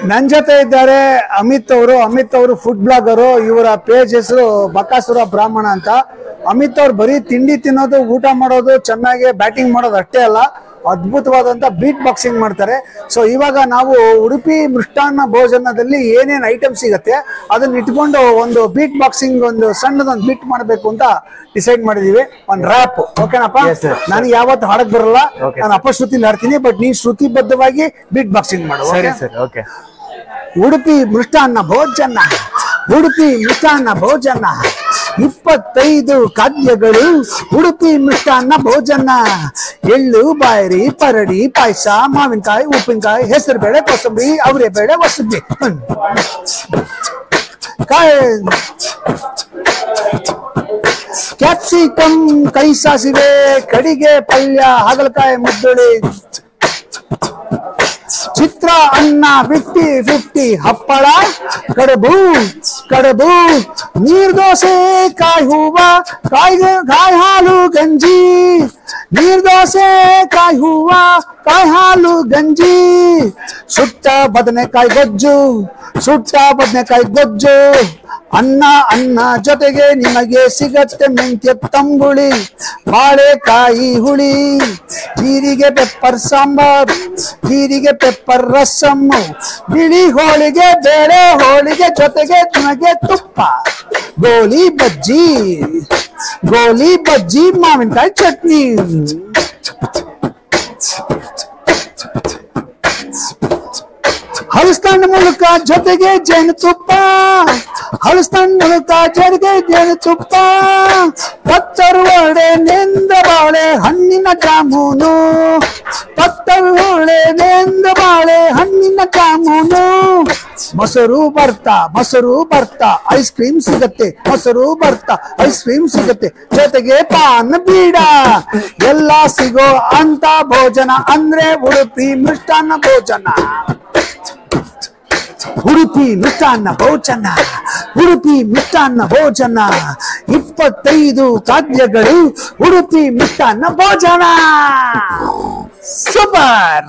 ನನ್ನ ಜೊತೆ ಇದ್ದಾರೆ ಅಮಿತ್ ಅವರು ಫುಡ್ ಬ್ಲಾಗರು. ಇವರ ಪೇಜ್ ಹೆಸರು ಬಕಾಸುರ ಬ್ರಾಹ್ಮಣ ಅಂತ. ಅಮಿತ್ ಅವ್ರು ಬರೀ ತಿಂಡಿ ತಿನ್ನೋದು, ಊಟ ಮಾಡೋದು, ಚೆನ್ನಾಗಿ ಬ್ಯಾಟಿಂಗ್ ಮಾಡೋದು ಅಷ್ಟೇ ಅಲ್ಲ, ಅದ್ಭುತವಾದಂತ ಬೀಟ್ ಬಾಕ್ಸಿಂಗ್ ಮಾಡ್ತಾರೆ. ಸೊ ಇವಾಗ ನಾವು ಉಡುಪಿ ಮೃಷ್ಟಾನ್ನ ಭೋಜನದಲ್ಲಿ ಏನೇನ್ ಐಟಮ್ ಸಿಗತ್ತೆ ಅದನ್ನ ಇಟ್ಕೊಂಡು ಒಂದು ಬೀಟ್ ಬಾಕ್ಸಿಂಗ್, ಒಂದು ಸಣ್ಣದೊಂದು ಬೀಟ್ ಮಾಡಬೇಕು ಅಂತ ಡಿಸೈಡ್ ಮಾಡಿದೀವಿ. ಒಂದು ರ್ಯಾಪ್. ಓಕೆನಪ್ಪ? ನನಗೆ ಯಾವತ್ತು ಹಾಡಕ್ ಬರಲ್ಲ, ನಾನು ಅಪಶ್ರುತಿಲಿ ಹಾಡ್ತೀನಿ, ಬಟ್ ನೀನ್ ಶ್ರುತಿಬದ್ಧವಾಗಿ ಬೀಟ್ ಬಾಕ್ಸಿಂಗ್ ಮಾಡು. ಉಡುಪಿ ಮೃಷ್ಟಾನ್ನ ಭೋಜನ, ಉಡುಪಿ ಮೃಷ್ಟಾನ್ನ ಭೋಜನ, 25 ಖಾದ್ಯಗಳು ಉಡುಪಿ ಮೃಷ್ಟಾನ್ನ ಭೋಜನ. ಎಳ್ಳು, ಬಾಯರಿ, ಪರಡಿ, ಪಾಯಸ, ಮಾವಿನಕಾಯಿ, ಉಪ್ಪಿನಕಾಯಿ, ಹೆಸರು ಬೇಳೆ, ಕೋಸಂಬರಿ, ಅವರೇ ಬೇಳೆ, ವಸಂಬರಿ, ಕ್ಯಾಪ್ಸಿಕಮ್, ಕೈ ಸಾಸಿವೆ, ಕಡಿಗೆ ಪಲ್ಯ, ಹಾಗಲಕಾಯಿ ಮುದ್ದುಳಿ, ಚಿತ್ರ ಅನ್ನ 50-50, ಹಪ್ಪಳ, ಕಡಬು, ನೀರ್ ದೋಸೆ, ಕಾಯಿ ಹೂವ, ಕಾಯಿ ಹಾಲು ಗಂಜಿ, ನೀರ್ ದೋಸೆ, ಕಾಯಿ ಹೂವ, ಕಾಯಿ ಹಾಲು ಗಂಜಿ, ಸುಟ್ಟ ಬದನೆಕಾಯಿ ಗೊಜ್ಜು, ಅನ್ನ ಜೊತೆಗೆ ನಿಮಗೆ ಸಿಗತ್ತೆ ಮೆಂತ್ಯ ತಂಬುಳಿ, ಬಾಳೆಕಾಯಿ ಹುಳಿ, ಜೀರಿಗೆ ಪೆಪ್ಪರ್ ಸಾಂಬಾರ್, ಜೀರಿಗೆ ಪೆಪ್ಪರ್ ರಸಮ್ಮು, ಬಿಳಿ ಹೋಳಿಗೆ, ಬೇಳೆ ಹೋಳಿಗೆ ಜೊತೆಗೆ ನಿಮಗೆ ತುಪ್ಪ, ಗೋಲಿ ಬಜ್ಜಿ, ಮಾವಿನಕಾಯಿ ಚಟ್ನಿ, ಹಲಸಣ್ಣ ಮೂಲಕ ಜೊತೆಗೆ ಜೇನುತುಪ್ಪ, ಪತ್ತರು ವಡೆ, ನೆಂದ ಬಾಳೆ ಹಣ್ಣಿನ ಜಾಮೂನು, ಮೊಸರು ಬರ್ತಾ ಐಸ್ ಕ್ರೀಮ್ ಸಿಗತ್ತೆ, ಜೊತೆಗೆ ಪಾನ್ ಬೀಡ, ಎಲ್ಲ ಸಿಗೋ ಅಂತ ಭೋಜನ ಅಂದ್ರೆ ಉಡುಪಿ ಮೃಷ್ಟಾನ್ನ ಭೋಜನ. ಉಡುಪಿ ಮೃಷ್ಟಾನ್ನ ಭೋಜನ, 25 ಖಾದ್ಯಗಳು ಉಡುಪಿ ಮೃಷ್ಟಾನ್ನ ಭೋಜನ. ಸೂಪರ್.